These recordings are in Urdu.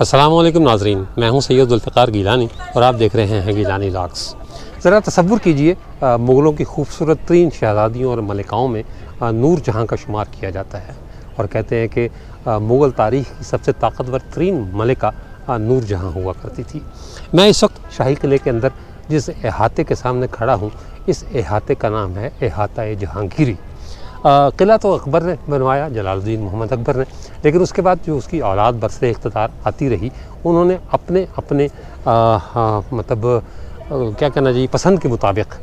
السلام علیکم ناظرین، میں ہوں سید ذوالفقار گیلانی اور آپ دیکھ رہے ہیں گیلانی لاگس۔ ذرا تصور کیجئے مغلوں کی خوبصورت ترین شہزادیوں اور ملکاؤں میں نور جہاں کا شمار کیا جاتا ہے، اور کہتے ہیں کہ مغل تاریخ کی سب سے طاقتور ترین ملکہ نور جہاں ہوا کرتی تھی۔ میں اس وقت شاہی قلعے کے اندر جس احاطے کے سامنے کھڑا ہوں، اس احاطے کا نام ہے احاطہ جہانگیری۔ قلعہ تو اکبر نے بنوایا، جلال الدین محمد اکبر نے، لیکن اس کے بعد جو اس کی اولاد برسر اقتدار آتی رہی، انہوں نے اپنے مطلب کیا کہنا جی پسند کے مطابق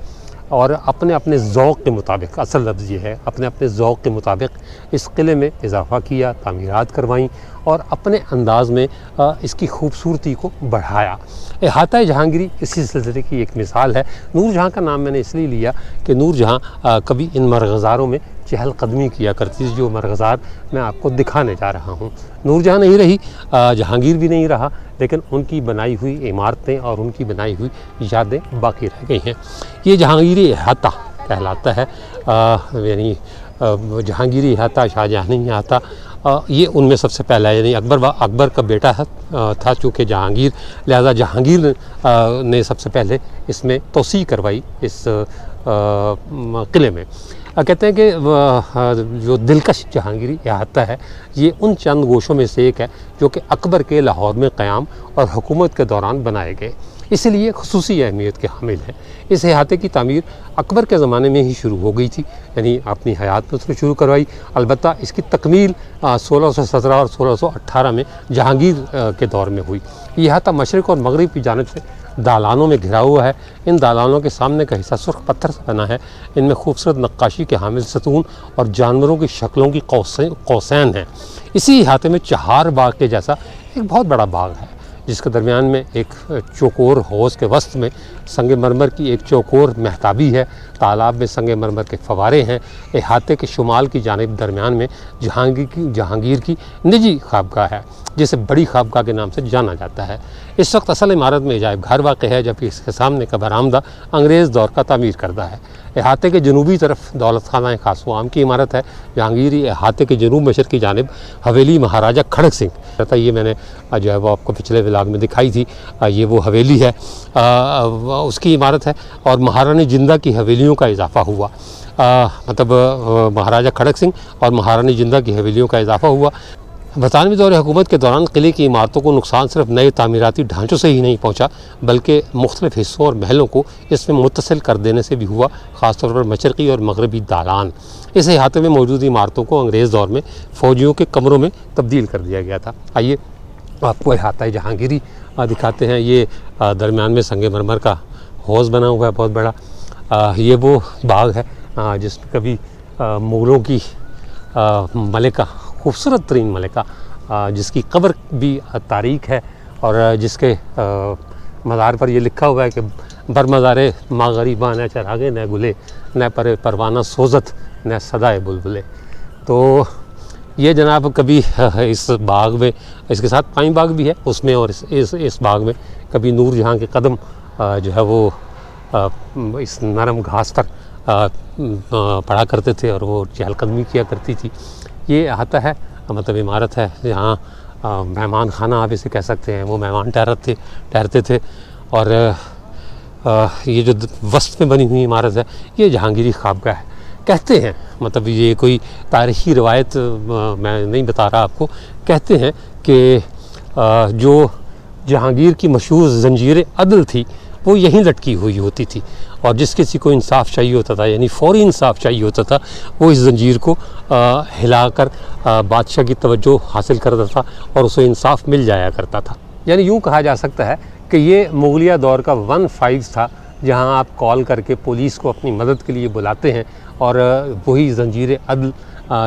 اور اپنے ذوق کے مطابق، اصل لفظ یہ ہے اپنے ذوق کے مطابق اس قلعے میں اضافہ کیا، تعمیرات کروائیں اور اپنے انداز میں اس کی خوبصورتی کو بڑھایا۔ احاطہ جہانگیری اسی سلسلے کی ایک مثال ہے۔ نور جہاں کا نام میں نے اس لیے لیا کہ نور جہاں کبھی ان مرغزاروں میں چہل قدمی کیا کرتی تھی، جو مرغزار میں آپ کو دکھانے جا رہا ہوں۔ نور جہاں نہیں رہی، جہانگیر بھی نہیں رہا، لیکن ان کی بنائی ہوئی عمارتیں اور ان کی بنائی ہوئی یادیں باقی رہ گئی ہیں۔ یہ جہانگیری احاطہ کہلاتا ہے، یعنی جہانگیری احاطہ، شاہجہانی احاطہ، یہ ان میں سب سے پہلا، یعنی اکبر کا بیٹا تھا چونکہ جہانگیر، لہذا جہانگیر نے سب سے پہلے اس میں توسیع کروائی اس قلعے میں۔ کہتے ہیں کہ جو دلکش جہانگیری احاطہ ہے، یہ ان چند گوشوں میں سے ایک ہے جو کہ اکبر کے لاہور میں قیام اور حکومت کے دوران بنائے گئے، اس لیے خصوصی اہمیت کے حامل ہیں۔ اس احاطے کی تعمیر اکبر کے زمانے میں ہی شروع ہو گئی تھی، یعنی اپنی حیات میں اس نے شروع کروائی، البتہ اس کی تکمیل 1617 اور 1618 میں جہانگیر کے دور میں ہوئی۔ یہ احاطہ مشرق اور مغرب کی جانب سے دالانوں میں گھرا ہوا ہے۔ ان دالانوں کے سامنے کا حصہ سرخ پتھر سے بنا ہے، ان میں خوبصورت نقاشی کے حامل ستون اور جانوروں کی شکلوں کی قوسین ہیں۔ اسی احاطے میں چہار باغ کے جیسا ایک بہت بڑا باغ ہے، جس کے درمیان میں ایک چوکور حوض کے وسط میں سنگ مرمر کی ایک چوکور محتابی ہے، تالاب میں سنگ مرمر کے فوارے ہیں۔ احاطے کے شمال کی جانب درمیان میں جہانگیر کی نجی خوابگاہ ہے، جسے بڑی خوابگاہ کے نام سے جانا جاتا ہے۔ اس وقت اصل عمارت میں عجائب گھر واقع ہے، جبکہ اس کے سامنے کا برآمدہ انگریز دور کا تعمیر کردہ ہے۔ احاطے کے جنوبی طرف دولت خانہ خاص و عام کی عمارت ہے۔ جہانگیری احاطے کے جنوب مشرق کی جانب حویلی مہاراجہ کھڑک سنگھ، یہ میں نے جو ہے وہ آپ کو پچھلے ولاگ میں دکھائی تھی، یہ وہ حویلی ہے، اس کی عمارت ہے، اور مہارانی جندہ کی حویلیوں کا اضافہ ہوا، مطلب مہاراجہ کھڑک سنگھ اور مہارانی جندہ کی حویلیوں کا اضافہ ہوا۔ برطانوی دور حکومت کے دوران قلعے کی عمارتوں کو نقصان صرف نئے تعمیراتی ڈھانچوں سے ہی نہیں پہنچا، بلکہ مختلف حصوں اور محلوں کو اس میں متصل کر دینے سے بھی ہوا، خاص طور پر مشرقی اور مغربی دالان۔ اس احاطے میں موجود عمارتوں کو انگریز دور میں فوجیوں کے کمروں میں تبدیل کر دیا گیا تھا۔ آئیے آپ کو احاطہ جہانگیری دکھاتے ہیں۔ یہ درمیان میں سنگ مرمر کا حوض بنا ہوا ہے بہت بڑا۔ یہ وہ باغ ہے جس میں کبھی مغلوں کی ملکہ، خوبصورت ترین ملکہ، جس کی قبر بھی تاریخ ہے اور جس کے مزار پر یہ لکھا ہوا ہے کہ بر مزار ما غریباں نہ چراغے نہ گلے، نہ پروانہ سوزت نہ صدائے بلبلے۔ تو یہ جناب کبھی اس باغ میں، اس کے ساتھ پائیں باغ بھی ہے اس میں، اور اس باغ میں کبھی نور جہاں کے قدم جو ہے وہ اس نرم گھاس پر پڑا کرتے تھے اور وہ چہل قدمی کیا کرتی تھی۔ یہ احاطہ ہے، مطلب عمارت ہے، یہاں مہمان خانہ آپ اسے کہہ سکتے ہیں، وہ مہمان ٹھہرتے تھے، اور یہ جو وسط میں بنی ہوئی عمارت ہے یہ جہانگیری خوابگاہ ہے۔ کہتے ہیں، مطلب یہ کوئی تاریخی روایت میں نہیں بتا رہا آپ کو، کہتے ہیں کہ جو جہانگیر کی مشہور زنجیر عدل تھی وہ یہیں لٹکی ہوئی ہوتی تھی، اور جس کسی کو انصاف چاہیے ہوتا تھا، یعنی فوری انصاف چاہیے ہوتا تھا، وہ اس زنجیر کو ہلا کر بادشاہ کی توجہ حاصل کرتا تھا اور اسے انصاف مل جایا کرتا تھا۔ یعنی یوں کہا جا سکتا ہے کہ یہ مغلیہ دور کا 15 تھا، جہاں آپ کال کر کے پولیس کو اپنی مدد کے لیے بلاتے ہیں، اور وہی زنجیر عدل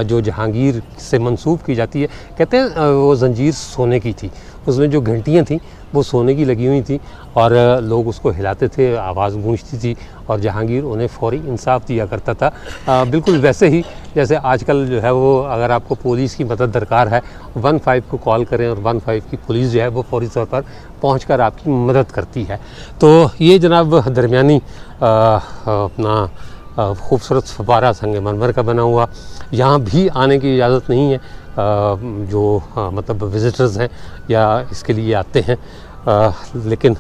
جو جہانگیر سے منسوب کی جاتی ہے، کہتے ہیں وہ زنجیر سونے کی تھی، اس میں جو گھنٹیاں تھیں وہ سونے کی لگی ہوئی تھیں، اور لوگ اس کو ہلاتے تھے، آواز گونجتی تھی، اور جہانگیر انہیں فوری انصاف دیا کرتا تھا۔ بالکل ویسے ہی جیسے آج کل جو ہے وہ اگر آپ کو پولیس کی مدد درکار ہے، 15 کو کال کریں اور 15 کی پولیس جو ہے وہ فوری طور پر پہنچ کر آپ کی مدد کرتی ہے۔ تو یہ جناب درمیانی اپنا خوبصورت فوارہ سنگ مرمر کا بنا ہوا، یہاں بھی آنے کی اجازت نہیں ہے، جو مطلب وزٹرز ہیں یا اس کے لیے آتے ہیں، لیکن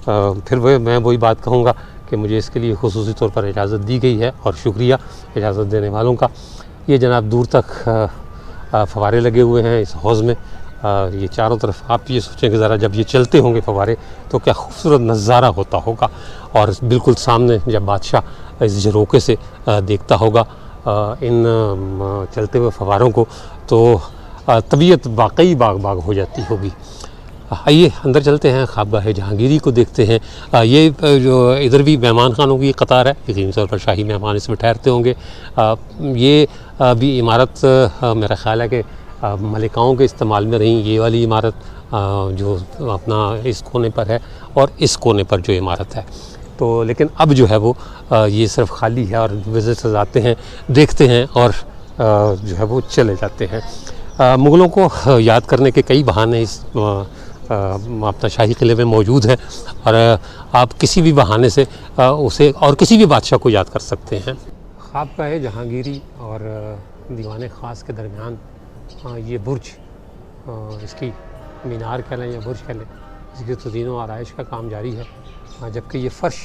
پھر میں وہی بات کہوں گا کہ مجھے اس کے لیے خصوصی طور پر اجازت دی گئی ہے، اور شکریہ اجازت دینے والوں کا۔ یہ جناب دور تک فوارے لگے ہوئے ہیں اس حوض میں، یہ چاروں طرف آپ یہ سوچیں کہ ذرا جب یہ چلتے ہوں گے فوارے تو کیا خوبصورت نظارہ ہوتا ہوگا، اور بالکل سامنے جب بادشاہ اس جھروکے سے دیکھتا ہوگا ان چلتے ہوئے فواروں کو تو طبیعت واقعی باغ باغ ہو جاتی ہوگی۔ آئیے اندر چلتے ہیں، خوابگاہ جہانگیری کو دیکھتے ہیں۔ یہ جو ادھر بھی مہمان خانوں کی قطار ہے، یقینی طور پر شاہی مہمان اس میں ٹھہرتے ہوں گے۔ یہ بھی عمارت میرا خیال ہے کہ ملکاؤں کے استعمال میں رہیں، یہ والی عمارت جو اپنا اس کونے پر ہے اور اس کونے پر جو عمارت ہے، تو لیکن اب جو ہے وہ یہ صرف خالی ہے، اور وزٹرز آتے ہیں، دیکھتے ہیں اور جو ہے وہ چلے جاتے ہیں۔ مغلوں کو یاد کرنے کے کئی بہانے اس اپنا شاہی قلعے میں موجود ہیں، اور آپ کسی بھی بہانے سے اسے اور کسی بھی بادشاہ کو یاد کر سکتے ہیں۔ خوابگاہ جہانگیری اور دیوان خاص کے درمیان یہ برج، اس کی مینار کہہ لیں یا برج کہہ لیں، اس کی تزئین و آرائش کا کام جاری ہے، جبکہ یہ فرش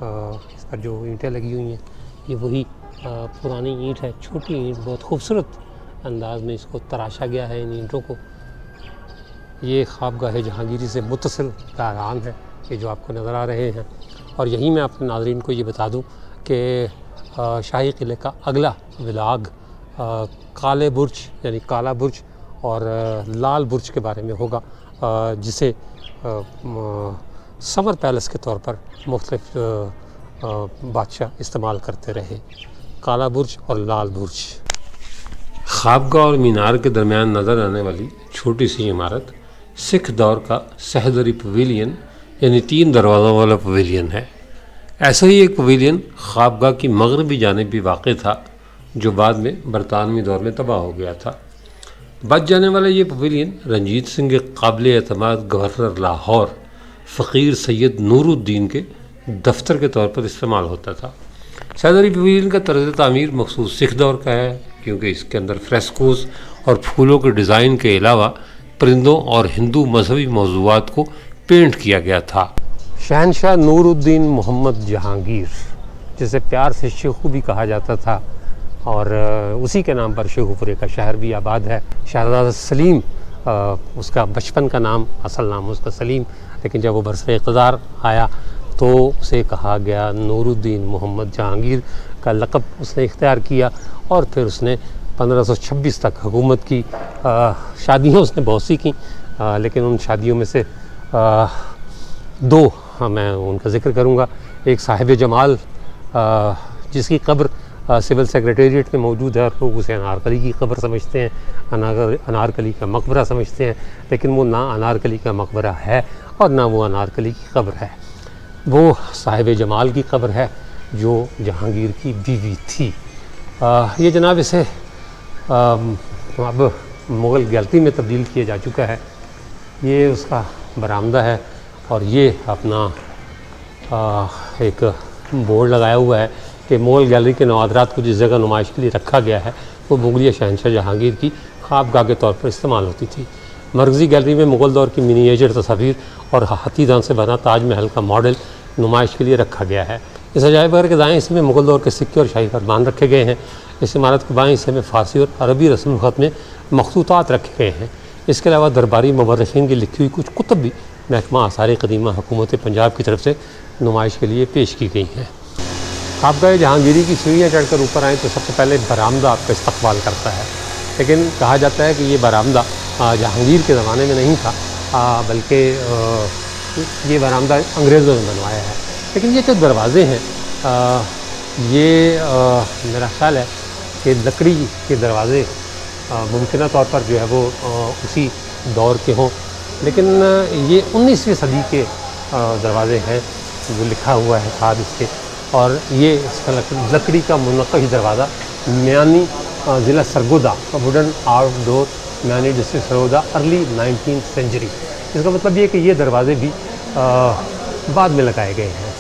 اس پر جو اینٹیں لگی ہوئی ہیں یہ وہی پرانی اینٹ ہے، چھوٹی اینٹ، بہت خوبصورت انداز میں اس کو تراشا گیا ہے ان اینٹوں کو۔ یہ خوابگاہ جہانگیری سے متصل داران ہے، یہ جو آپ کو نظر آ رہے ہیں، اور یہیں میں اپنے ناظرین کو یہ بتا دوں کہ شاہی قلعے کا اگلا ولاگ کالے برج یعنی کالا برج اور لال برج کے بارے میں ہوگا، جسے سمر پیلس کے طور پر مختلف بادشاہ استعمال کرتے رہے، کالا برج اور لال برج۔ خوابگاہ اور مینار کے درمیان نظر آنے والی چھوٹی سی عمارت سکھ دور کا سہدری پویلین یعنی 3 دروازوں والا پویلین ہے۔ ایسا ہی ایک پویلین خوابگاہ کی مغربی جانب بھی واقع تھا، جو بعد میں برطانوی دور میں تباہ ہو گیا تھا۔ بچ جانے والا یہ پویلین رنجیت سنگھ کے قابل اعتماد گورنر لاہور فقیر سید نور الدین کے دفتر کے طور پر استعمال ہوتا تھا۔ سہدری پویلین کا طرز تعمیر مخصوص سکھ دور کا ہے، کیونکہ اس کے اندر فریسکوز اور پھولوں کے ڈیزائن کے علاوہ پرندوں اور ہندو مذہبی موضوعات کو پینٹ کیا گیا تھا۔ شہنشاہ نور الدین محمد جہانگیر، جسے پیار سے شیخو بھی کہا جاتا تھا، اور اسی کے نام پر شیخو پورے کا شہر بھی آباد ہے۔ شہزادہ سلیم اس کا بچپن کا نام، اصل نام اس کا سلیم، لیکن جب وہ برسر اقتدار آیا تو اسے کہا گیا نور الدین محمد جہانگیر کا لقب اس نے اختیار کیا، اور پھر اس نے 1526 تک حکومت کی۔ شادیاں اس نے بہت سی کیں، لیکن ان شادیوں میں سے 2 میں ان کا ذکر کروں گا۔ ایک صاحب جمال، جس کی قبر سول سیکریٹریٹ میں موجود ہے، اور لوگ اسے انارکلی کی قبر سمجھتے ہیں، انارکلی کا مقبرہ سمجھتے ہیں، لیکن وہ نہ انارکلی کا مقبرہ ہے اور نہ وہ انارکلی کی قبر ہے، وہ صاحب جمال کی قبر ہے جو جہانگیر کی بیوی تھی۔ یہ جناب اسے اب مغل گیلری میں تبدیل کیا جا چکا ہے۔ یہ اس کا برآمدہ ہے، اور یہ اپنا ایک بورڈ لگایا ہوا ہے کہ مغل گیلری کے نوادرات کو جس جگہ نمائش کے لیے رکھا گیا ہے وہ مغلیہ شہنشاہ جہانگیر کی خوابگاہ کے طور پر استعمال ہوتی تھی۔ مرکزی گیلری میں مغل دور کی منییچر تصاویر اور ہاتھی دان سے بنا تاج محل کا ماڈل نمائش کے لیے رکھا گیا ہے۔ اس عجائب گھر کے دائیں حصے میں مغل دور کے سکے اور شاہی فرمان رکھے گئے ہیں۔ اس عمارت کے بائیں حصے میں فارسی اور عربی رسم الخط میں مخطوطات رکھے گئے ہیں۔ اس کے علاوہ درباری مورخین کی لکھی ہوئی کچھ کتب بھی محکمہ آثار قدیمہ حکومت پنجاب کی طرف سے نمائش کے لیے پیش کی گئی ہیں۔ خوابگاہ جہانگیری کی سیڑھیاں چڑھ کر اوپر آئیں تو سب سے پہلے برآمدہ آپ کا استقبال کرتا ہے، لیکن کہا جاتا ہے کہ یہ برآمدہ جہانگیر کے زمانے میں نہیں تھا، بلکہ یہ برآمدہ انگریزوں نے بنوایا ہے۔ لیکن یہ جو دروازے ہیں یہ میرا خیال ہے کہ لکڑی کے دروازے ممکنہ طور پر جو ہے وہ اسی دور کے ہوں، لیکن یہ 19ویں صدی کے دروازے ہیں، جو لکھا ہوا ہے ساتھ اس کے، اور یہ اس کا لکڑی کا منقش دروازہ میانی ضلع Sargodha wooden out door Miani district Sargodha early 19th century. اس کا مطلب یہ کہ یہ دروازے بھی بعد میں لگائے گئے ہیں۔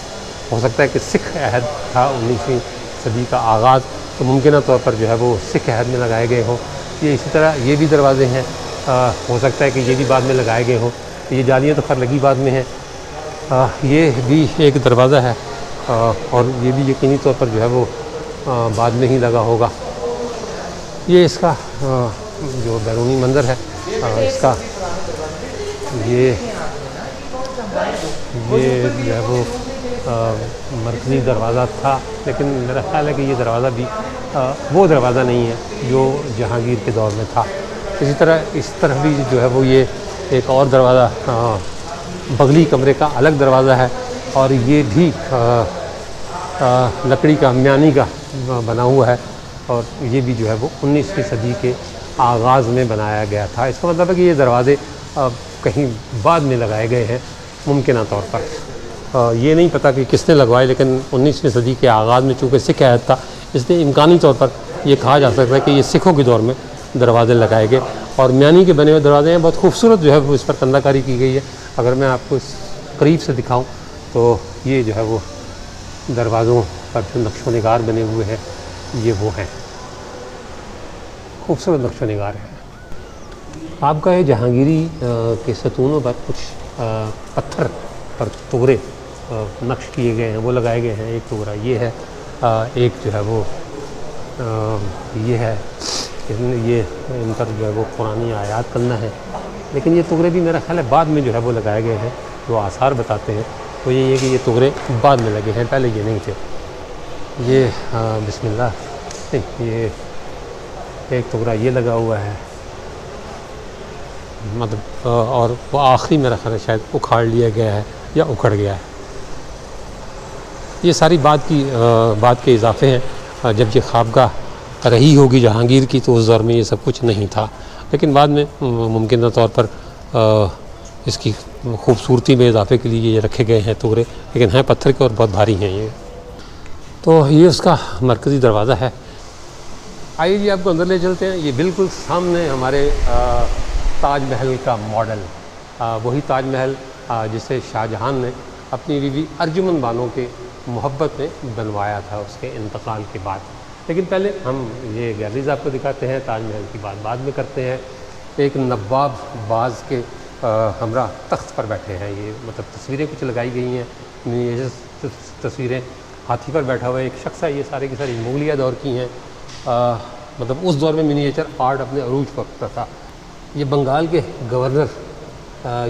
ہو سکتا ہے کہ سکھ عہد تھا 19ویں صدی کا آغاز، تو ممکنہ طور پر جو ہے وہ سکھ عہد میں لگائے گئے ہوں، یہ اسی طرح یہ بھی دروازے ہیں، ہو سکتا ہے کہ یہ بھی بعد میں لگائے گئے ہوں، یہ جالیاں تو خیر لگی بعد میں ہیں۔ یہ بھی ایک دروازہ ہے اور یہ بھی یقینی طور پر جو ہے وہ بعد میں ہی لگا ہوگا۔ یہ اس کا جو بیرونی منظر ہے اس کا، یہ جو ہے وہ مرکزی دروازہ تھا، لیکن میرا خیال ہے کہ یہ دروازہ بھی وہ دروازہ نہیں ہے جو جہانگیر کے دور میں تھا۔ اسی طرح اس طرف بھی جو ہے وہ یہ ایک اور دروازہ بغلی کمرے کا الگ دروازہ ہے، اور یہ بھی لکڑی کا میانی کا بنا ہوا ہے، اور یہ بھی جو ہے وہ 19ویں صدی کے آغاز میں بنایا گیا تھا۔ اس کا مطلب ہے کہ یہ دروازے کہیں بعد میں لگائے گئے ہیں ممکنہ طور پر۔ یہ نہیں پتہ کہ کس نے لگوائے، لیکن 19ویں صدی کے آغاز میں چونکہ سکھ عہد تھا، اس لیے امکانی طور پر یہ کہا جا سکتا ہے کہ یہ سکھوں کے دور میں دروازے لگائے گئے، اور میانی کے بنے ہوئے دروازے ہیں۔ بہت خوبصورت جو ہے وہ اس پر کندہ کاری کی گئی ہے۔ اگر میں آپ کو اس قریب سے دکھاؤں تو یہ جو ہے وہ دروازوں پر جو نقش و نگار بنے ہوئے ہیں یہ وہ ہیں، خوبصورت نقش و نگار ہے۔ آپ کا یہ جہانگیری کے ستونوں پر کچھ پتھر پر ٹکڑے نقش کیے گئے ہیں، وہ لگائے گئے ہیں۔ ایک ٹکڑا یہ ہے، ایک جو ہے وہ یہ ہے، یہ ان پر جو ہے وہ قرآنی آیات کرنا ہے، لیکن یہ ٹکڑے بھی میرا خیال ہے بعد میں جو ہے وہ لگائے گئے ہیں۔ جو آثار بتاتے ہیں وہ یہ ہے کہ یہ ٹکڑے بعد میں لگے ہیں، پہلے یہ نہیں تھے۔ یہ بسم اللہ نہیں، یہ ایک ٹکڑا یہ لگا ہوا ہے، مطلب اور وہ آخری میرا خیال ہے شاید اکھاڑ لیا گیا ہے یا اکھڑ گیا ہے۔ یہ ساری بات کے اضافے ہیں۔ جب یہ خوابگاہ رہی ہوگی جہانگیر کی تو اس دور میں یہ سب کچھ نہیں تھا، لیکن بعد میں ممکنہ طور پر اس کی خوبصورتی میں اضافے کے لیے یہ رکھے گئے ہیں ٹکڑے، لیکن ہیں پتھر کے اور بہت بھاری ہیں یہ۔ تو یہ اس کا مرکزی دروازہ ہے۔ آئیے جی آپ کو اندر لے چلتے ہیں۔ یہ بالکل سامنے ہمارے تاج محل کا ماڈل، وہی تاج محل جسے شاہ جہان نے اپنی بیوی ارجمن بانو کے محبت میں بنوایا تھا اس کے انتقال کے بعد۔ لیکن پہلے ہم یہ گیلریز آپ کو دکھاتے ہیں، تاج محل کی بات بعد میں کرتے ہیں۔ ایک نواب باز کے ہمراہ تخت پر بیٹھے ہیں، یہ مطلب تصویریں کچھ لگائی گئی ہیں، منییچر تصویریں، ہاتھی پر بیٹھا ہوا ایک شخص ہے۔ یہ سارے کی ساری مغلیہ دور کی ہیں، مطلب اس دور میں منییچر آرٹ اپنے عروج پر رکھتا تھا۔ یہ بنگال کے گورنر،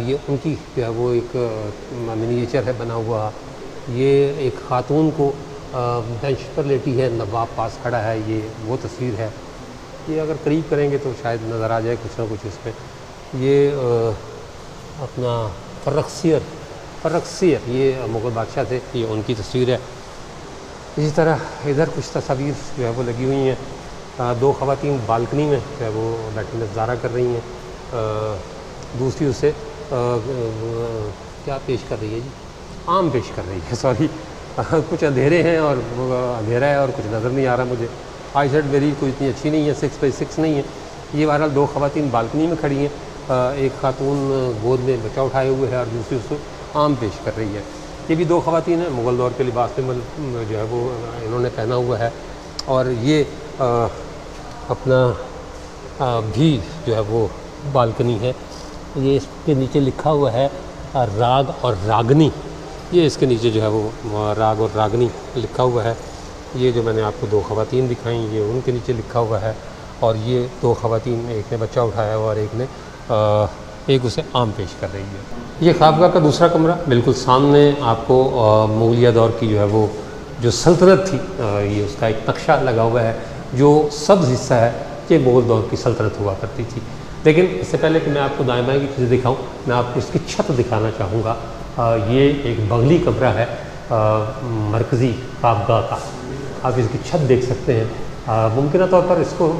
یہ ان کی جو ہے وہ ایک منییچر ہے بنا ہوا۔ یہ ایک خاتون کو بینچ پر لیٹی ہے، نواب پاس کھڑا ہے، یہ وہ تصویر ہے۔ یہ اگر قریب کریں گے تو شاید نظر آ جائے کچھ نہ کچھ اس میں۔ یہ اپنا فرخ سیر یہ مغل بادشاہ تھے، یہ ان کی تصویر ہے۔ اسی طرح ادھر کچھ تصاویر جو ہے وہ لگی ہوئی ہیں۔ دو خواتین بالکنی میں جو ہے وہ بیٹھی نظارہ کر رہی ہیں، دوسری اسے کیا پیش کر رہی ہے جی، آم پیش کر رہی ہے، سوری کچھ اندھیرے ہیں اور اندھیرا ہے اور کچھ نظر نہیں آ رہا مجھے۔ آئی سیٹ میری کوئی اتنی اچھی نہیں ہے، 6x6 نہیں ہے۔ یہ بہرحال دو خواتین بالکنی میں کھڑی ہیں، ایک خاتون گود میں بچہ اٹھائے ہوئے ہے اور دوسری اس کو آم پیش کر رہی ہے۔ یہ بھی دو خواتین ہیں، مغل دور کے لباس میں جو ہے وہ انہوں نے پہنا ہوا ہے، اور یہ اپنا بھی جو ہے وہ بالکنی ہے۔ یہ اس کے نیچے لکھا ہوا ہے راگ اور راگنی، یہ اس کے نیچے جو ہے وہ راگ اور راگنی لکھا ہوا ہے۔ یہ جو میں نے آپ کو دو خواتین دکھائیں یہ ان کے نیچے لکھا ہوا ہے، اور یہ دو خواتین، ایک نے بچہ اٹھایا ہوا اور ایک اسے آم پیش کر رہی ہے۔ یہ خوابگاہ کا دوسرا کمرہ، بالکل سامنے آپ کو مغلیہ دور کی جو ہے وہ جو سلطنت تھی، یہ اس کا ایک نقشہ لگا ہوا ہے۔ جو سبز حصہ ہے یہ مغل دور کی سلطنت ہوا کرتی تھی۔ لیکن اس سے پہلے کہ میں آپ کو دائیں بائیں کی چیزیں دکھاؤں، میں آپ کو اس کی چھت دکھانا چاہوں گا۔ یہ ایک بغلی کمرہ ہے مرکزی خوابگاہ کا، آپ اس کی چھت دیکھ سکتے ہیں۔ ممکنہ طور پر اس کو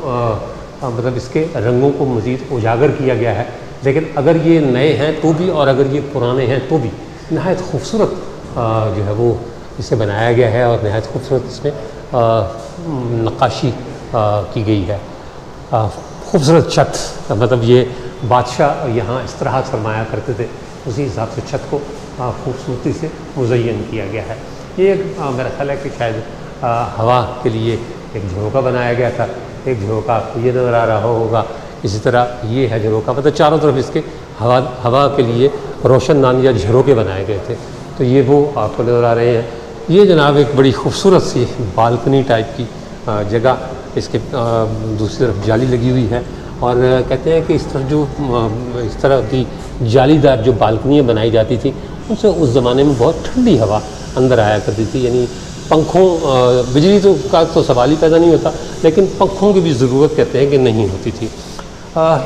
مطلب اس کے رنگوں کو مزید اجاگر کیا گیا ہے، لیکن اگر یہ نئے ہیں تو بھی اور اگر یہ پرانے ہیں تو بھی نہایت خوبصورت جو ہے وہ اسے بنایا گیا ہے، اور نہایت خوبصورت اس میں نقاشی کی گئی ہے۔ خوبصورت چھت، مطلب یہ بادشاہ یہاں استراحت فرمایا کرتے تھے، اسی حساب سے چھت کو خوبصورتی سے مزین کیا گیا ہے۔ یہ میرا خیال ہے کہ شاید ہوا کے لیے ایک جھونکا بنایا گیا تھا، ایک جھروکا آپ کو یہ نظر آ رہا ہوگا، اسی طرح یہ ہے جھروکا، مطلب چاروں طرف اس کے ہوا کے لیے روشن دان یا جھروکے بنائے گئے تھے، تو یہ وہ آپ کو نظر آ رہے ہیں۔ یہ جناب ایک بڑی خوبصورت سی بالکنی ٹائپ کی جگہ، اس کے دوسری طرف جالی لگی ہوئی ہے، اور کہتے ہیں کہ اس طرح کی جالی دار جو بالکنیاں بنائی جاتی تھیں ان سے اس زمانے میں بہت ٹھنڈی ہوا اندر آیا کرتی تھی، یعنی پنکھوں بجلی کا تو سوال ہی پیدا نہیں ہوتا، لیکن پنکھوں کی بھی ضرورت کہتے ہیں کہ نہیں ہوتی تھی۔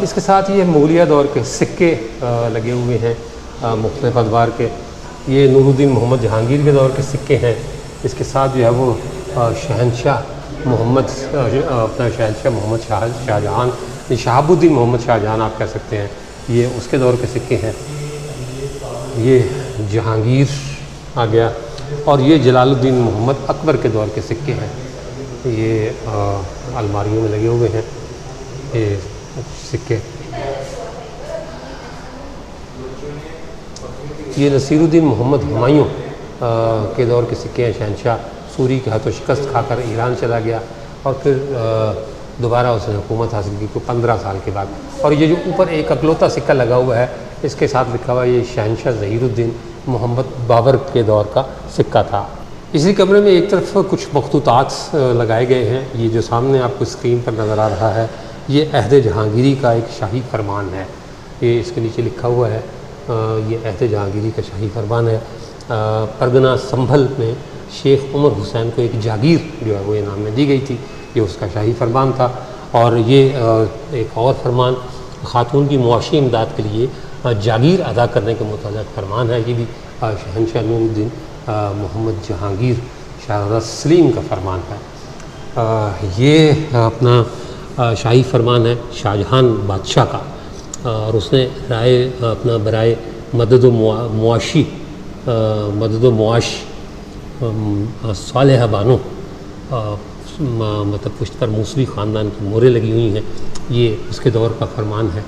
اس کے ساتھ یہ مغلیہ دور کے سکے لگے ہوئے ہیں مختلف ادوار کے، یہ نور الدین محمد جہانگیر کے دور کے سکے ہیں۔ اس کے ساتھ جو ہے وہ شہنشاہ محمد شاہ جہان، شہاب الدین محمد شاہ جہان آپ کہہ سکتے ہیں، یہ اس کے دور کے سکے ہیں۔ یہ جہانگیر آ گیا، اور یہ جلال الدین محمد اکبر کے دور کے سکے ہیں، یہ الماریوں میں لگے ہوئے ہیں یہ سکے۔ یہ نصیر الدین محمد ہمایوں کے دور کے سکے ہیں، شہنشاہ سوری کے ہاتھوں شکست کھا کر ایران چلا گیا، اور پھر دوبارہ اس نے حکومت حاصل کی 15 سال کے بعد، اور یہ جو اوپر ایک اکلوتا سکہ لگا ہوا ہے اس کے ساتھ لکھا ہوا ہے یہ شہنشاہ ظہیر الدین محمد بابر کے دور کا سکہ تھا۔ اسی کمرے میں ایک طرف کچھ مخطوطات لگائے گئے ہیں، یہ جو سامنے آپ کو اسکرین پر نظر آ رہا ہے یہ عہد جہانگیری کا ایک شاہی فرمان ہے، یہ اس کے نیچے لکھا ہوا ہے، یہ عہد جہانگیری کا شاہی فرمان ہے۔ پرگنہ سنبھل میں شیخ عمر حسین کو ایک جاگیر جو ہے وہ انعام میں دی گئی تھی، یہ اس کا شاہی فرمان تھا۔ اور یہ ایک اور فرمان خاتون کی معاشی امداد کے لیے جاگیر ادا کرنے کے متعلق فرمان ہے، یہ بھی شہنشاہ نور الدین محمد جہانگیر شاہزادہ سلیم کا فرمان ہے۔ یہ اپنا شاہی فرمان ہے شاہجہان بادشاہ کا، اور اس نے رائے اپنا برائے مدد و معاش صالحہ بانو، مطلب پشت پر موسوی خاندان کی موریں لگی ہوئی ہیں، یہ اس کے دور کا فرمان ہے۔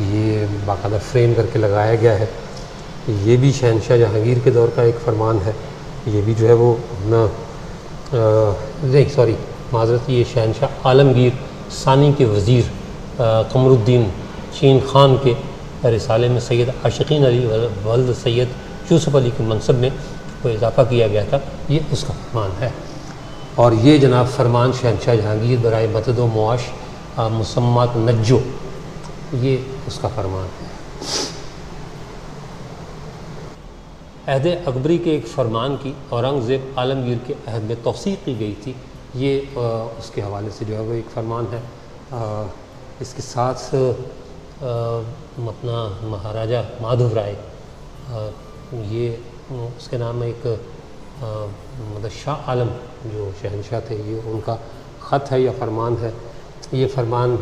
یہ باقاعدہ فریم کر کے لگایا گیا ہے، یہ بھی شہنشاہ جہانگیر کے دور کا ایک فرمان ہے، یہ بھی جو ہے وہ اپنا معذرت، یہ شہنشاہ عالمگیر ثانی کے وزیر قمر الدین چین خان کے رسالے میں سید عاشقین علی ولد سید یوسف علی کے منصب میں کوئی اضافہ کیا گیا تھا، یہ اس کا فرمان ہے۔ اور یہ جناب فرمان شہنشاہ جہانگیر برائے مدد و معاش مسمات نجو، یہ اس کا فرمان ہے۔ عہد اکبری کے ایک فرمان کی اورنگزیب عالمگیر کے عہد میں توثیق کی گئی تھی، یہ اس کے حوالے سے جو ہے وہ ایک فرمان ہے۔ اس کے ساتھ اپنا مہاراجہ مادھو رائے، یہ اس کے نام میں ایک مطلب شاہ عالم جو شہنشاہ تھے، یہ ان کا خط ہے یا فرمان ہے۔ یہ فرمان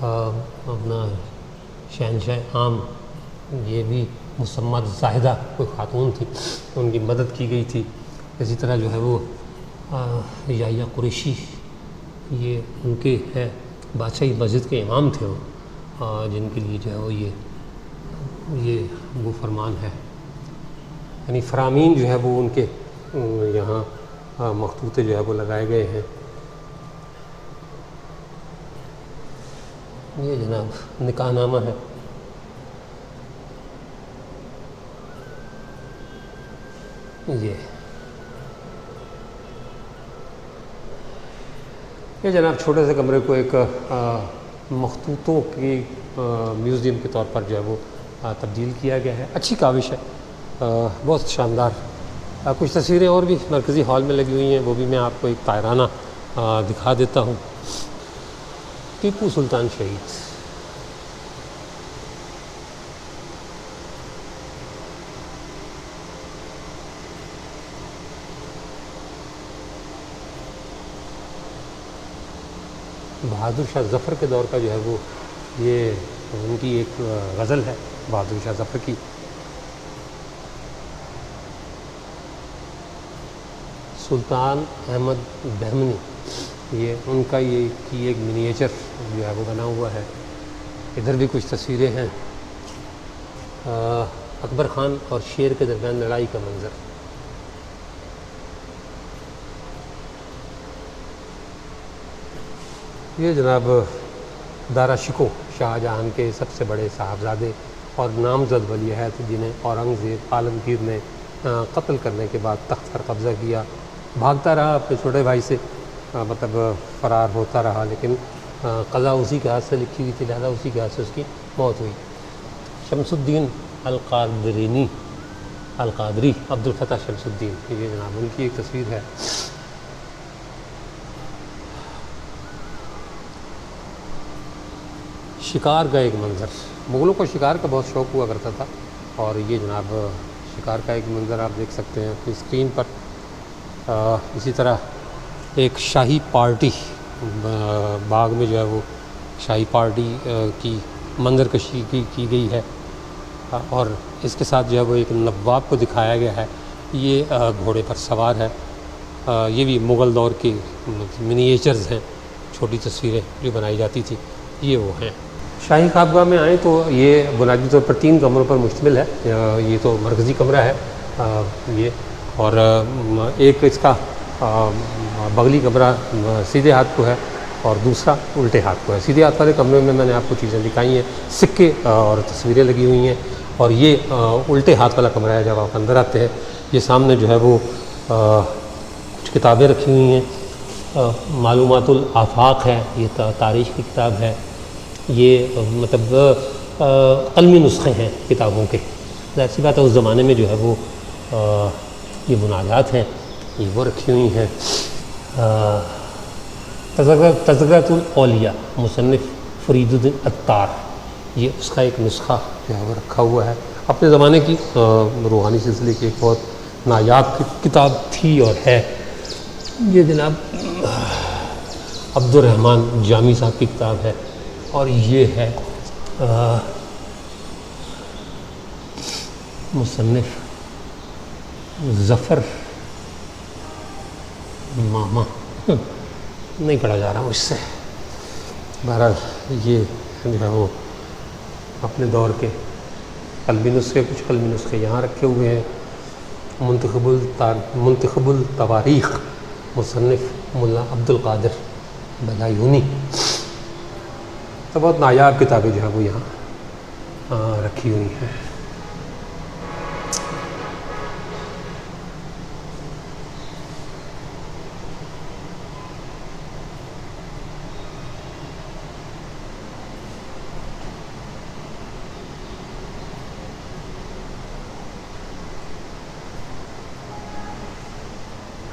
اپنا شہنشاہ عام، یہ بھی مسمات زاہدہ کوئی خاتون تھی، ان کی مدد کی گئی تھی۔ اسی طرح جو ہے وہ یحییٰ قریشی، یہ ان کے ہے بادشاہی مسجد کے امام تھے وہ، جن کے لیے جو ہے وہ یہ وہ فرمان ہے، یعنی فرامین جو ہے وہ ان کے یہاں مخطوطے جو ہے وہ لگائے گئے ہیں۔ یہ جناب نکاح نامہ ہے، یہ جناب چھوٹے سے کمرے کو ایک مخطوطوں کی میوزیم کے طور پر جو ہے وہ تبدیل کیا گیا ہے، اچھی کاوش ہے، بہت شاندار۔ کچھ تصویریں اور بھی مرکزی ہال میں لگی ہوئی ہیں، وہ بھی میں آپ کو ایک طائرانہ دکھا دیتا ہوں۔ ٹیپو سلطان شہید، بہادر شاہ ظفر کے دور کا جو ہے وہ یہ ان کی ایک غزل ہے بہادر شاہ ظفر کی۔ سلطان احمد بہمنی، یہ ان کا یہ کی ایک منییچر جو ہے وہ بنا ہوا ہے۔ ادھر بھی کچھ تصویریں ہیں، اکبر خان اور شیر کے درمیان لڑائی کا منظر۔ یہ جناب دارا شکو شاہ جہاں کے سب سے بڑے صاحبزادے اور نامزد ولی عہد جنہیں اورنگزیب عالمگیر نے قتل کرنے کے بعد تخت پر قبضہ کیا، بھاگتا رہا اپنے چھوٹے بھائی سے، مطلب فرار ہوتا رہا، لیکن قضا اسی کے ہاتھ سے لکھی ہوئی تھی، لہذا اسی کے ہاتھ سے اس کی موت ہوئی۔ شمس الدین القادری عبد الفتاح شمس الدین، یہ جناب ان کی ایک تصویر ہے۔ شکار کا ایک منظر، مغلوں کو شکار کا بہت شوق ہوا کرتا تھا، اور یہ جناب شکار کا ایک منظر آپ دیکھ سکتے ہیں اپنی اسکرین پر۔ اسی طرح ایک شاہی پارٹی باغ میں جو ہے وہ شاہی پارٹی کی منظر کشی کی گئی ہے، اور اس کے ساتھ جو ہے وہ ایک نواب کو دکھایا گیا ہے، یہ گھوڑے پر سوار ہے۔ یہ بھی مغل دور کی منییچرز ہیں، چھوٹی تصویریں جو بنائی جاتی تھی، یہ وہ ہیں۔ شاہی خوابگاہ میں آئیں تو یہ بنیادی طور پر 3 کمروں پر مشتمل ہے۔ یہ تو مرکزی کمرہ ہے یہ، اور ایک اس کا بغلی کمرہ سیدھے ہاتھ کو ہے اور دوسرا الٹے ہاتھ کو ہے۔ سیدھے ہاتھ والے کمرے میں نے آپ کو چیزیں دکھائی ہیں، سکے اور تصویریں لگی ہوئی ہیں، اور یہ الٹے ہاتھ والا کمرہ ہے۔ جب آپ اندر آتے ہیں، یہ سامنے جو ہے وہ کچھ کتابیں رکھی ہوئی ہیں، معلومات الآفاق ہے، یہ تاریخ کی کتاب ہے، یہ مطلب قلمی نسخے ہیں کتابوں کے۔ ظاہر سی بات ہے اس زمانے میں جو ہے وہ یہ مناجات ہیں، یہ وہ رکھی ہوئی ہیں۔ تذکرۃ الاولیاء مصنف فرید الدین عطار، یہ اس کا ایک نسخہ جو ہے وہ رکھا ہوا ہے۔ اپنے زمانے کی روحانی سلسلے کی ایک بہت نایاب کتاب تھی اور ہے۔ یہ جناب عبد الرحمن جامی صاحب کی کتاب ہے، اور یہ ہے مصنف ظفر ماما، نہیں پڑھا جا رہا مجھ سے۔ بہرحال یہ جو ہے وہ اپنے دور کے قلمی نسخے، کچھ قلمی نسخے یہاں رکھے ہوئے ہیں۔ منتخب التواریخ مصنف ملا عبد القادر بلایونی، تو بہت نایاب کتابیں جو ہے وہ یہاں رکھی ہوئی ہیں۔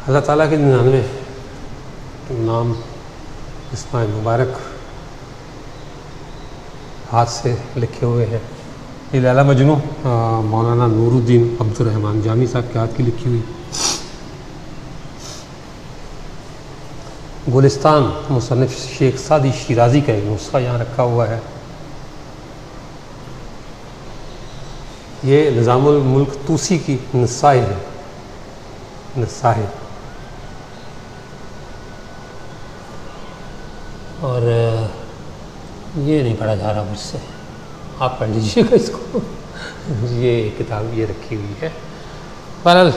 اللہ تعالیٰ کے 99 نام اسماء مبارک ہاتھ سے لکھے ہوئے ہیں۔ یہ لیلا مجنوں مولانا نور الدین عبد الرحمن جامی صاحب کے ہاتھ کی لکھی ہوئی۔ گلستان مصنف شیخ سعدی شیرازی کا ایک نسخہ یہاں رکھا ہوا ہے۔ یہ نظام الملک طوسی کی نصائح ہے، نصائح، اور یہ نہیں پڑھا جا رہا مجھ سے، آپ پڑھ لیجیے گا اس کو۔ یہ کتاب یہ رکھی ہوئی ہے۔ بہرحال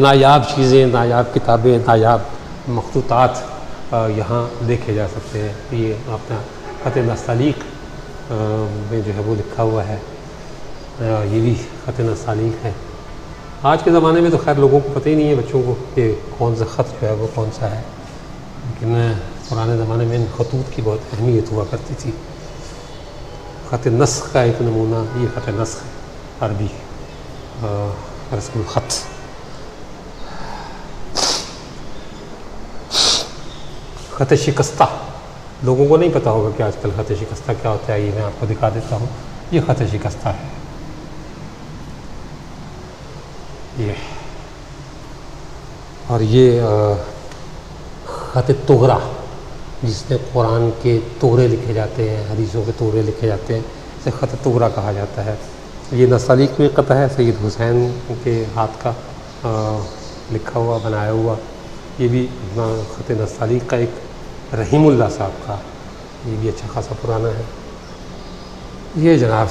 نایاب چیزیں، نایاب کتابیں، نایاب مخطوطات یہاں دیکھے جا سکتے ہیں۔ یہ اپنا خط نستعلیق میں جو ہے وہ لکھا ہوا ہے، یہ بھی خط نستعلیق ہے۔ آج کے زمانے میں تو خیر لوگوں کو پتہ ہی نہیں ہے، بچوں کو، کہ کون سا خط جو ہے وہ کون سا ہے، لیکن پرانے زمانے میں ان خطوط کی بہت اہمیت ہوا کرتی تھی۔ خط نسخ کا ایک نمونہ یہ خط نسخ ہے، عربی رسم الخط۔ خط شکستہ، لوگوں کو نہیں پتہ ہوگا کہ آج کل خط شکستہ کیا ہوتا ہے، یہ میں آپ کو دکھا دیتا ہوں۔ یہ خط شکستہ ہے، یہ، اور یہ خط تغرا، جس میں قرآن کے تغرے لکھے جاتے ہیں، حدیثوں کے تغرے لکھے جاتے ہیں، اسے خط تغرا کہا جاتا ہے۔ یہ نستعلیق میں قطع ہے، سید حسین کے ہاتھ کا لکھا ہوا، بنایا ہوا۔ یہ بھی خط نستعلیق کا ایک رحیم اللہ صاحب کا، یہ بھی اچھا خاصا پرانا ہے۔ یہ جناب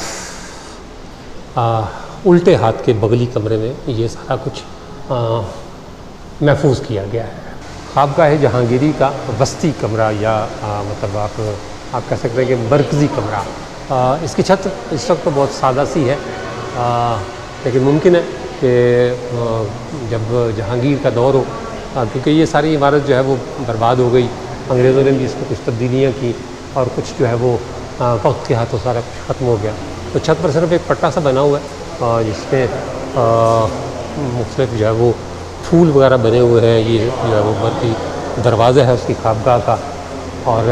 الٹے ہاتھ کے بغلی کمرے میں یہ سارا کچھ محفوظ کیا گیا ہے۔ خوابگاہ جہانگیری کا وسطی کمرہ یا مطلب آپ کہہ سکتے ہیں کہ مرکزی کمرہ. اس کی چھت اس وقت تو بہت سادہ سی ہے، لیکن ممکن ہے کہ جب جہانگیر کا دور ہو، کیونکہ یہ ساری عمارت جو ہے وہ برباد ہو گئی، انگریزوں نے بھی اس میں کچھ تبدیلیاں کی اور کچھ جو ہے وہ وقت کے ہاتھوں سارا کچھ ختم ہو گیا. تو چھت پر صرف ایک پٹا سا بنا ہوا ہے جس میں مختلف جو ہے وہ پھول وغیرہ بنے ہوئے ہیں. یہ جو ہے وہ برقی دروازہ ہے اس کی خوابگاہ کا، اور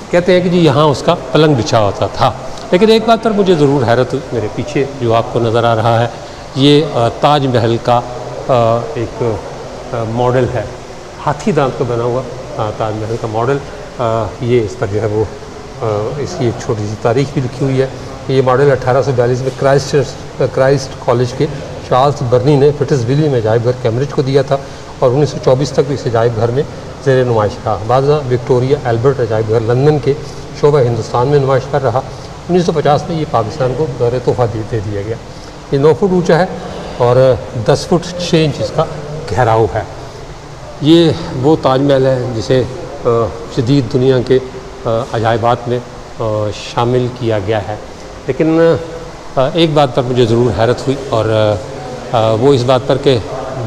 کہتے ہیں کہ جی یہاں اس کا پلنگ بچھا ہوتا تھا. لیکن ایک بات پر مجھے ضرور حیرت ہوئی، میرے پیچھے جو آپ کو نظر آ رہا ہے یہ تاج محل کا ایک ماڈل ہے، ہاتھی دانت کا بنا ہوا تاج محل کا ماڈل. یہ اس پر جو ہے وہ اس کی ایک چھوٹی سی تاریخ بھی لکھی ہوئی ہے. یہ ماڈل 1842 میں کرائسٹ کالج کے چارلس برنی نے فٹز ویلی میں عجائب گھر کیمبرج کو دیا تھا، اور 1924 تک اس عجائب گھر میں زیر نمائش رہا. بعض وکٹوریا البرٹ عجائب گھر لندن کے شعبہ ہندوستان میں نمائش کر رہا. 1950 میں یہ پاکستان کو بطور تحفہ دے دیا گیا. یہ 9 فٹ اونچا ہے اور 10 فٹ 6 انچ اس کا گہراؤ ہے. یہ وہ تاج محل ہے جسے جدید دنیا کے عجائبات میں شامل کیا گیا ہے. لیکن ایک بات پر مجھے ضرور حیرت ہوئی، اور وہ اس بات پر کہ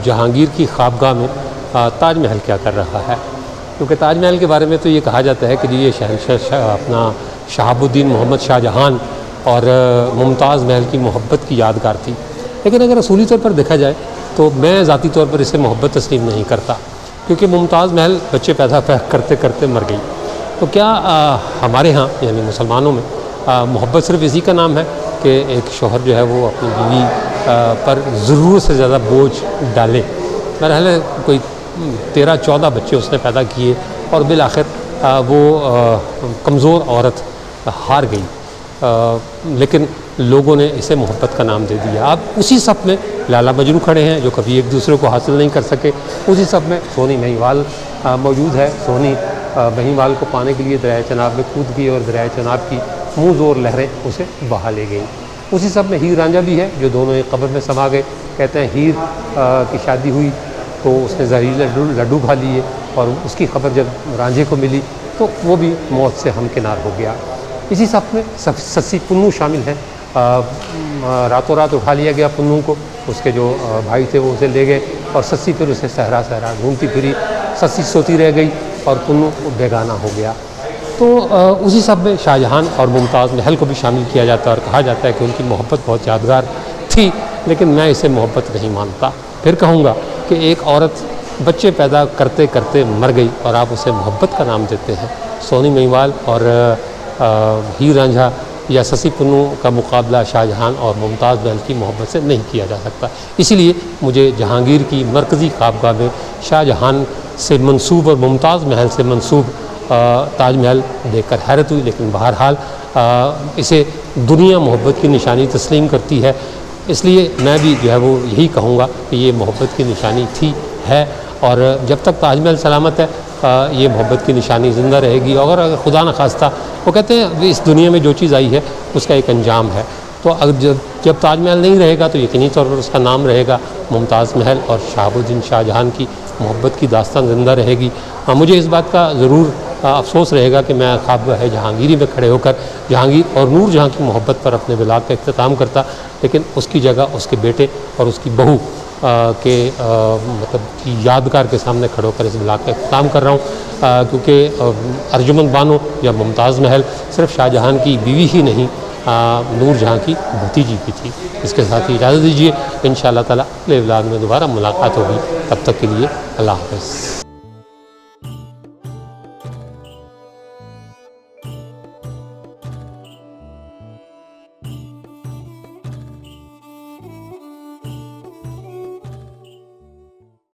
جہانگیر کی خوابگاہ میں تاج محل کیا کر رہا ہے. کیونکہ تاج محل کے بارے میں تو یہ کہا جاتا ہے کہ یہ شہنشاہ اپنا شہاب الدین محمد شاہ جہان اور ممتاز محل کی محبت کی یادگار تھی. لیکن اگر اصولی طور پر دیکھا جائے تو میں ذاتی طور پر اسے محبت تسلیم نہیں کرتا، کیونکہ ممتاز محل بچے پیدا کرتے کرتے مر گئی. تو کیا ہمارے ہاں یعنی مسلمانوں میں محبت صرف اسی کا نام ہے کہ ایک شوہر جو ہے وہ اپنی بیوی پر ضرورت سے زیادہ بوجھ ڈالے؟ بہرحال کوئی 13-14 بچے اس نے پیدا کیے اور بالآخر وہ کمزور عورت ہار گئی، لیکن لوگوں نے اسے محبت کا نام دے دیا. اب اسی صف میں لالا مجنو کھڑے ہیں جو کبھی ایک دوسرے کو حاصل نہیں کر سکے. اسی صف میں سونی مہیوال موجود ہے. سونی مہیوال کو پانے کے لیے دریائے چناب میں کود گئی اور دریائے چناب کی منہ زور لہریں اسے بہا لے گئیں. اسی صف میں ہیر رانجھا بھی ہے جو دونوں ایک قبر میں سما گئے. کہتے ہیں ہیر کی شادی ہوئی تو اس نے زہریلے لڈو کھا لیے، اور اس کی خبر جب رانجھے کو ملی تو وہ بھی موت سے ہمکنار ہو گیا. اسی صف میں سسی پنو شامل ہیں. راتوں رات اٹھا لیا گیا پنو کو، اس کے جو بھائی تھے وہ اسے لے گئے، اور سسی پھر اسے صحرا گھومتی پھری. سسی سوتی رہ گئی اور پنو بیگانہ ہو گیا. تو اسی صف میں شاہ جہان اور ممتاز محل کو بھی شامل کیا جاتا ہے، اور کہا جاتا ہے کہ ان کی محبت بہت یادگار تھی، لیکن میں اسے محبت نہیں مانتا. پھر کہوں گا کہ ایک عورت بچے پیدا کرتے کرتے مر گئی اور آپ اسے محبت کا نام دیتے ہیں. سونی مہیوال اور ہیر رانجھا یا سسی پنو کا مقابلہ شاہ جہان اور ممتاز محل کی محبت سے نہیں کیا جا سکتا. اسی لیے مجھے جہانگیر کی مرکزی خوابگاہ میں شاہ جہان سے منسوب اور ممتاز محل سے منسوب تاج محل دیکھ کر حیرت ہوئی. لیکن بہرحال اسے دنیا محبت کی نشانی تسلیم کرتی ہے، اس لیے میں بھی جو ہے وہ یہی کہوں گا کہ یہ محبت کی نشانی تھی ہے، اور جب تک تاج محل سلامت ہے یہ محبت کی نشانی زندہ رہے گی. اور اگر خدا نخواستہ، وہ کہتے ہیں اس دنیا میں جو چیز آئی ہے اس کا ایک انجام ہے، تو جب تاج محل نہیں رہے گا تو یقینی طور پر اس کا نام رہے گا ممتاز محل، اور شہاب الدین شاہ جہان کی محبت کی داستان زندہ رہے گی. مجھے اس بات کا ضرور افسوس رہے گا کہ میں خوابگاہ جہانگیری میں کھڑے ہو کر جہانگیر اور نور جہاں کی محبت پر اپنے ولاگ کا اختتام کرتا، لیکن اس کی جگہ اس کے بیٹے اور اس کی بہو کے مطلب کی یادگار کے سامنے کھڑے ہو کر اس ولاگ کا اختتام کر رہا ہوں. کیونکہ ارجمند بانو یا ممتاز محل صرف شاہ جہان کی بیوی ہی نہیں، نور جہاں کی بھتیجی بھی تھی. اس کے ساتھ ہی اجازت دیجیے، انشاءاللہ تعالی اگلے ولاگ میں دوبارہ ملاقات ہوگی. تب تک کے لیے اللہ حافظ.